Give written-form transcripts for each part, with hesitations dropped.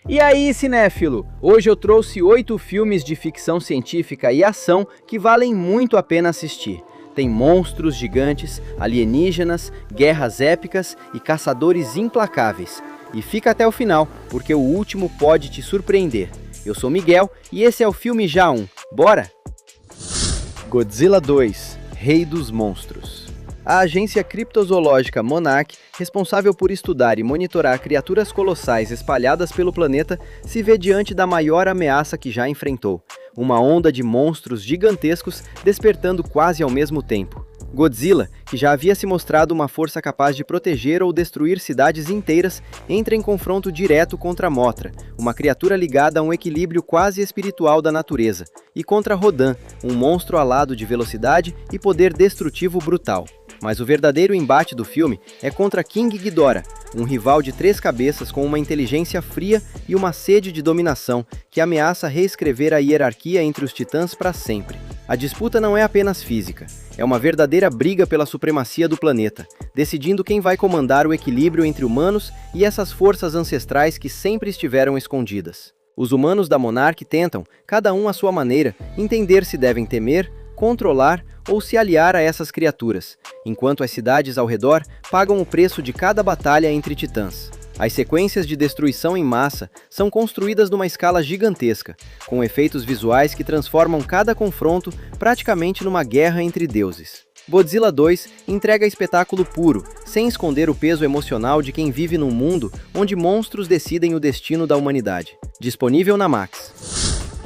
E aí, cinéfilo? Hoje eu trouxe 8 filmes de ficção científica e ação que valem muito a pena assistir. Tem monstros gigantes, alienígenas, guerras épicas e caçadores implacáveis. E fica até o final, porque o último pode te surpreender. Eu sou Miguel e esse é o Filme Já 1. Bora? Godzilla 2, Rei dos Monstros. A agência criptozoológica Monarch, responsável por estudar e monitorar criaturas colossais espalhadas pelo planeta, se vê diante da maior ameaça que já enfrentou: uma onda de monstros gigantescos despertando quase ao mesmo tempo. Godzilla, que já havia se mostrado uma força capaz de proteger ou destruir cidades inteiras, entra em confronto direto contra Mothra, uma criatura ligada a um equilíbrio quase espiritual da natureza, e contra Rodan, um monstro alado de velocidade e poder destrutivo brutal. Mas o verdadeiro embate do filme é contra King Ghidorah, um rival de 3 cabeças com uma inteligência fria e uma sede de dominação que ameaça reescrever a hierarquia entre os titãs para sempre. A disputa não é apenas física, é uma verdadeira briga pela supremacia do planeta, decidindo quem vai comandar o equilíbrio entre humanos e essas forças ancestrais que sempre estiveram escondidas. Os humanos da Monarch tentam, cada um à sua maneira, entender se devem temer, controlar ou se aliar a essas criaturas, enquanto as cidades ao redor pagam o preço de cada batalha entre titãs. As sequências de destruição em massa são construídas numa escala gigantesca, com efeitos visuais que transformam cada confronto praticamente numa guerra entre deuses. Godzilla 2 entrega espetáculo puro, sem esconder o peso emocional de quem vive num mundo onde monstros decidem o destino da humanidade. Disponível na Max.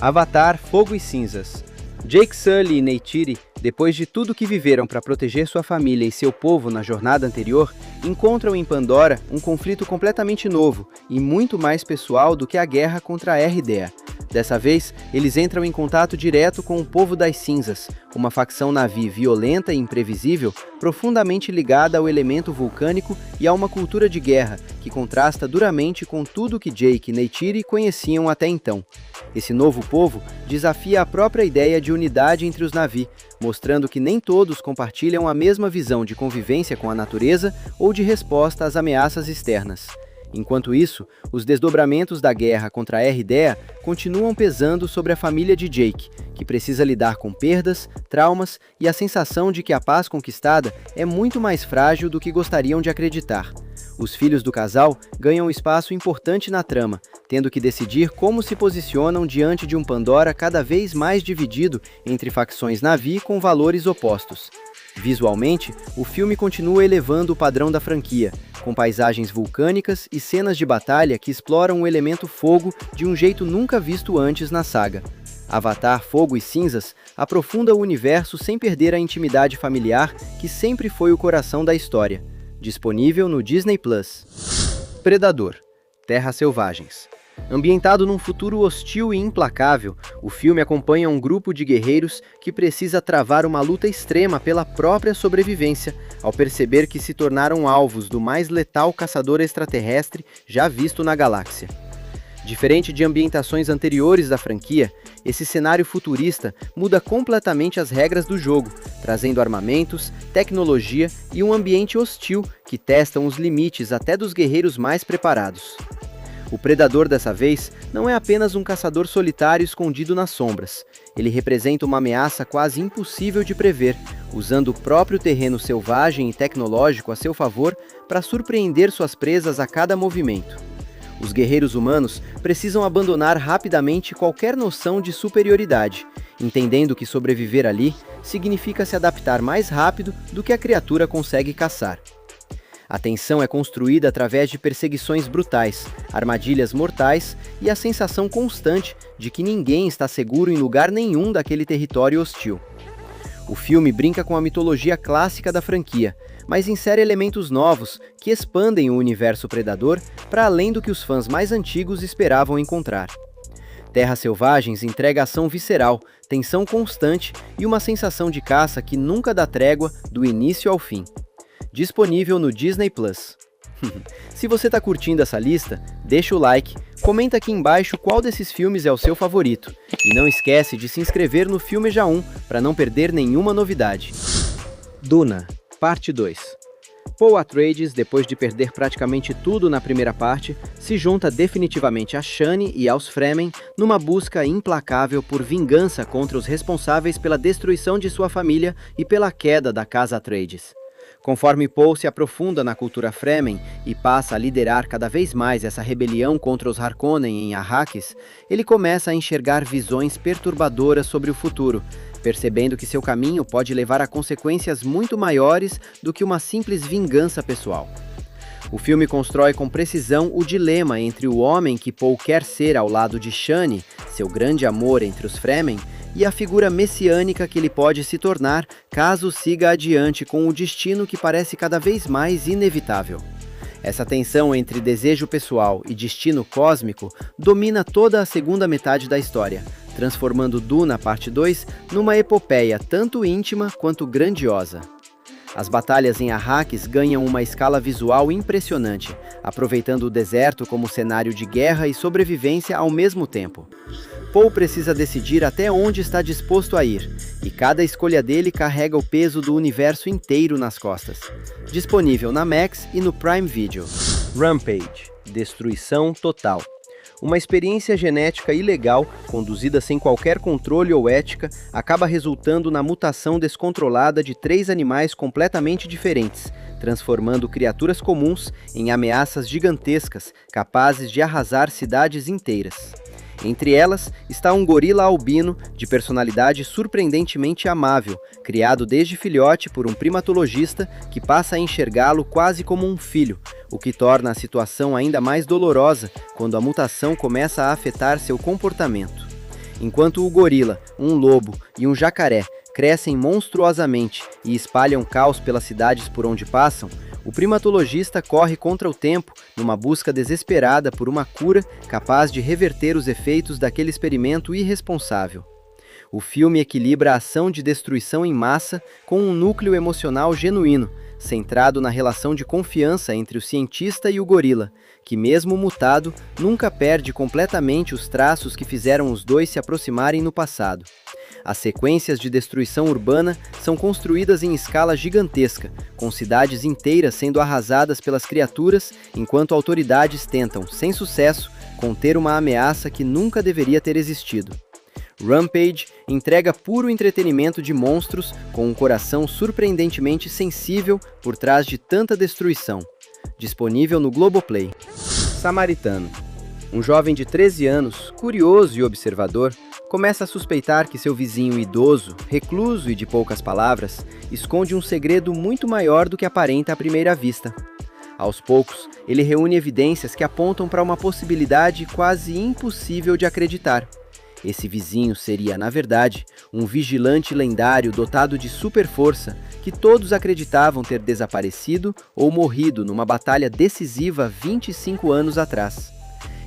Avatar: Fogo e Cinzas. Jake Sully e Neytiri, depois de tudo que viveram para proteger sua família e seu povo na jornada anterior, encontram em Pandora um conflito completamente novo e muito mais pessoal do que a guerra contra a RDA. Dessa vez, eles entram em contato direto com o Povo das Cinzas, uma facção Na'vi violenta e imprevisível, profundamente ligada ao elemento vulcânico e a uma cultura de guerra que contrasta duramente com tudo que Jake e Neytiri conheciam até então. Esse novo povo desafia a própria ideia de unidade entre os Na'vi, mostrando que nem todos compartilham a mesma visão de convivência com a natureza ou de resposta às ameaças externas. Enquanto isso, os desdobramentos da guerra contra a RDA continuam pesando sobre a família de Jake, que precisa lidar com perdas, traumas e a sensação de que a paz conquistada é muito mais frágil do que gostariam de acreditar. Os filhos do casal ganham um espaço importante na trama, tendo que decidir como se posicionam diante de um Pandora cada vez mais dividido entre facções Na'vi com valores opostos. Visualmente, o filme continua elevando o padrão da franquia, com paisagens vulcânicas e cenas de batalha que exploram o elemento fogo de um jeito nunca visto antes na saga. Avatar: Fogo e Cinzas aprofunda o universo sem perder a intimidade familiar que sempre foi o coração da história. Disponível no Disney+. Predador: Terras Selvagens. Ambientado num futuro hostil e implacável, o filme acompanha um grupo de guerreiros que precisa travar uma luta extrema pela própria sobrevivência, ao perceber que se tornaram alvos do mais letal caçador extraterrestre já visto na galáxia. Diferente de ambientações anteriores da franquia, esse cenário futurista muda completamente as regras do jogo, trazendo armamentos, tecnologia e um ambiente hostil que testam os limites até dos guerreiros mais preparados. O predador dessa vez não é apenas um caçador solitário escondido nas sombras. Ele representa uma ameaça quase impossível de prever, usando o próprio terreno selvagem e tecnológico a seu favor para surpreender suas presas a cada movimento. Os guerreiros humanos precisam abandonar rapidamente qualquer noção de superioridade, entendendo que sobreviver ali significa se adaptar mais rápido do que a criatura consegue caçar. A tensão é construída através de perseguições brutais, armadilhas mortais e a sensação constante de que ninguém está seguro em lugar nenhum daquele território hostil. O filme brinca com a mitologia clássica da franquia, mas insere elementos novos que expandem o universo Predador para além do que os fãs mais antigos esperavam encontrar. Terras Selvagens entrega ação visceral, tensão constante e uma sensação de caça que nunca dá trégua do início ao fim. Disponível no Disney+. Se você está curtindo essa lista, deixa o like, comenta aqui embaixo qual desses filmes é o seu favorito e não esquece de se inscrever no Filme Já 1 para não perder nenhuma novidade. Duna, Parte 2. Paul Atreides, depois de perder praticamente tudo na primeira parte, se junta definitivamente a Shani e aos Fremen numa busca implacável por vingança contra os responsáveis pela destruição de sua família e pela queda da Casa Atreides. Conforme Paul se aprofunda na cultura Fremen e passa a liderar cada vez mais essa rebelião contra os Harkonnen em Arrakis, ele começa a enxergar visões perturbadoras sobre o futuro, percebendo que seu caminho pode levar a consequências muito maiores do que uma simples vingança pessoal. O filme constrói com precisão o dilema entre o homem que Paul quer ser ao lado de Shani, seu grande amor entre os Fremen, e a figura messiânica que ele pode se tornar caso siga adiante com o destino que parece cada vez mais inevitável. Essa tensão entre desejo pessoal e destino cósmico domina toda a segunda metade da história, transformando Duna Parte 2 numa epopeia tanto íntima quanto grandiosa. As batalhas em Arrakis ganham uma escala visual impressionante, aproveitando o deserto como cenário de guerra e sobrevivência ao mesmo tempo. Paul precisa decidir até onde está disposto a ir, e cada escolha dele carrega o peso do universo inteiro nas costas. Disponível na Max e no Prime Video. Rampage – Destruição Total. Uma experiência genética ilegal, conduzida sem qualquer controle ou ética, acaba resultando na mutação descontrolada de 3 animais completamente diferentes, transformando criaturas comuns em ameaças gigantescas, capazes de arrasar cidades inteiras. Entre elas está um gorila albino de personalidade surpreendentemente amável, criado desde filhote por um primatologista que passa a enxergá-lo quase como um filho, o que torna a situação ainda mais dolorosa quando a mutação começa a afetar seu comportamento. Enquanto o gorila, um lobo e um jacaré crescem monstruosamente e espalham caos pelas cidades por onde passam, o primatologista corre contra o tempo numa busca desesperada por uma cura capaz de reverter os efeitos daquele experimento irresponsável. O filme equilibra a ação de destruição em massa com um núcleo emocional genuíno, centrado na relação de confiança entre o cientista e o gorila, que mesmo mutado, nunca perde completamente os traços que fizeram os dois se aproximarem no passado. As sequências de destruição urbana são construídas em escala gigantesca, com cidades inteiras sendo arrasadas pelas criaturas, enquanto autoridades tentam, sem sucesso, conter uma ameaça que nunca deveria ter existido. Rampage entrega puro entretenimento de monstros com um coração surpreendentemente sensível por trás de tanta destruição. Disponível no Globoplay. Samaritano. Um jovem de 13 anos, curioso e observador, começa a suspeitar que seu vizinho idoso, recluso e de poucas palavras, esconde um segredo muito maior do que aparenta à primeira vista. Aos poucos, ele reúne evidências que apontam para uma possibilidade quase impossível de acreditar. Esse vizinho seria, na verdade, um vigilante lendário dotado de super força que todos acreditavam ter desaparecido ou morrido numa batalha decisiva 25 anos atrás.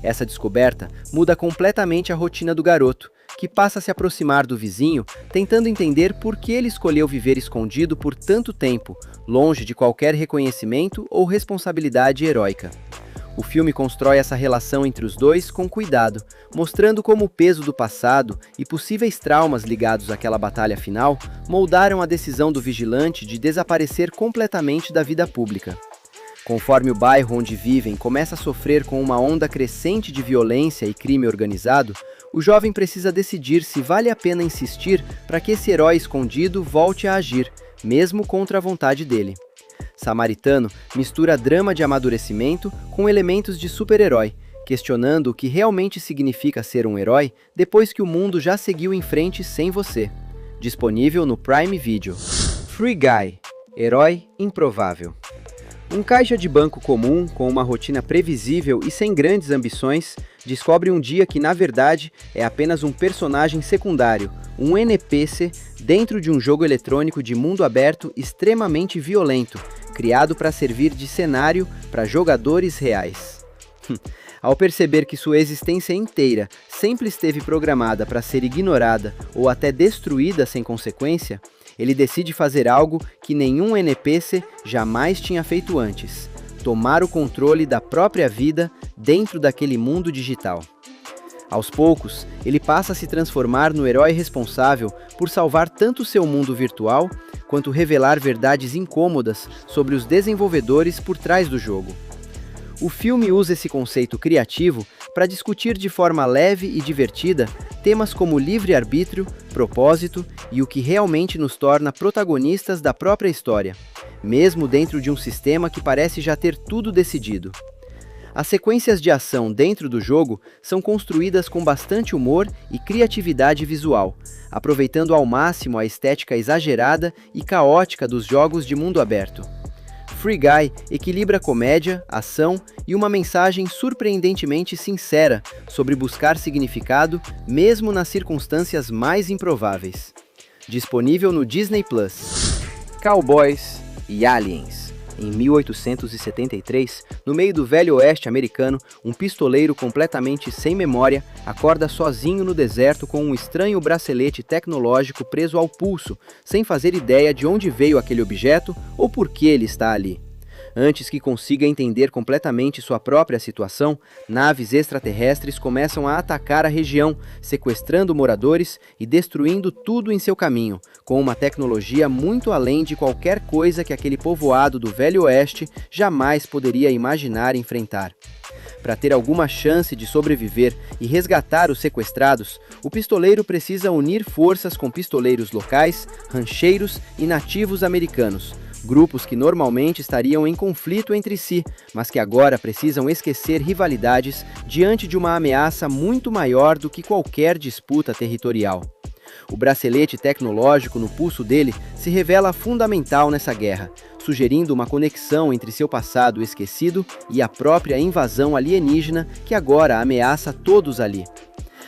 Essa descoberta muda completamente a rotina do garoto, que passa a se aproximar do vizinho, tentando entender por que ele escolheu viver escondido por tanto tempo, longe de qualquer reconhecimento ou responsabilidade heróica. O filme constrói essa relação entre os dois com cuidado, mostrando como o peso do passado e possíveis traumas ligados àquela batalha final moldaram a decisão do vigilante de desaparecer completamente da vida pública. Conforme o bairro onde vivem começa a sofrer com uma onda crescente de violência e crime organizado, o jovem precisa decidir se vale a pena insistir para que esse herói escondido volte a agir, mesmo contra a vontade dele. Samaritano mistura drama de amadurecimento com elementos de super-herói, questionando o que realmente significa ser um herói depois que o mundo já seguiu em frente sem você. Disponível no Prime Video. Free Guy – Herói Improvável. Um caixa de banco comum, com uma rotina previsível e sem grandes ambições, descobre um dia que, na verdade, é apenas um personagem secundário, um NPC, dentro de um jogo eletrônico de mundo aberto extremamente violento, criado para servir de cenário para jogadores reais. Ao perceber que sua existência inteira sempre esteve programada para ser ignorada ou até destruída sem consequência, ele decide fazer algo que nenhum NPC jamais tinha feito antes: tomar o controle da própria vida dentro daquele mundo digital. Aos poucos, ele passa a se transformar no herói responsável por salvar tanto seu mundo virtual quanto revelar verdades incômodas sobre os desenvolvedores por trás do jogo. O filme usa esse conceito criativo para discutir de forma leve e divertida temas como livre-arbítrio, propósito e o que realmente nos torna protagonistas da própria história, mesmo dentro de um sistema que parece já ter tudo decidido. As sequências de ação dentro do jogo são construídas com bastante humor e criatividade visual, aproveitando ao máximo a estética exagerada e caótica dos jogos de mundo aberto. Free Guy equilibra comédia, ação e uma mensagem surpreendentemente sincera sobre buscar significado mesmo nas circunstâncias mais improváveis. Disponível no Disney+. Cowboys e Aliens. Em 1873, no meio do Velho Oeste americano, um pistoleiro completamente sem memória acorda sozinho no deserto com um estranho bracelete tecnológico preso ao pulso, sem fazer ideia de onde veio aquele objeto ou por que ele está ali. Antes que consiga entender completamente sua própria situação, naves extraterrestres começam a atacar a região, sequestrando moradores e destruindo tudo em seu caminho, com uma tecnologia muito além de qualquer coisa que aquele povoado do Velho Oeste jamais poderia imaginar enfrentar. Para ter alguma chance de sobreviver e resgatar os sequestrados, o pistoleiro precisa unir forças com pistoleiros locais, rancheiros e nativos americanos, grupos que normalmente estariam em conflito entre si, mas que agora precisam esquecer rivalidades diante de uma ameaça muito maior do que qualquer disputa territorial. O bracelete tecnológico no pulso dele se revela fundamental nessa guerra, sugerindo uma conexão entre seu passado esquecido e a própria invasão alienígena que agora ameaça todos ali.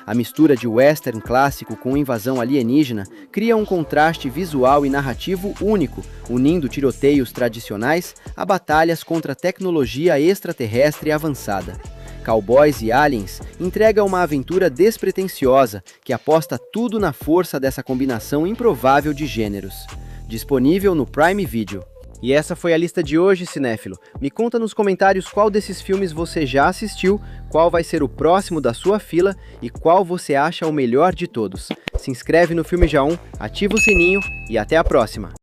A mistura de western clássico com invasão alienígena cria um contraste visual e narrativo único, unindo tiroteios tradicionais a batalhas contra tecnologia extraterrestre avançada. Cowboys e Aliens entrega uma aventura despretensiosa que aposta tudo na força dessa combinação improvável de gêneros. Disponível no Prime Video. E essa foi a lista de hoje, cinéfilo. Me conta nos comentários qual desses filmes você já assistiu, qual vai ser o próximo da sua fila e qual você acha o melhor de todos. Se inscreve no Filme Já 1, ativa o sininho e até a próxima!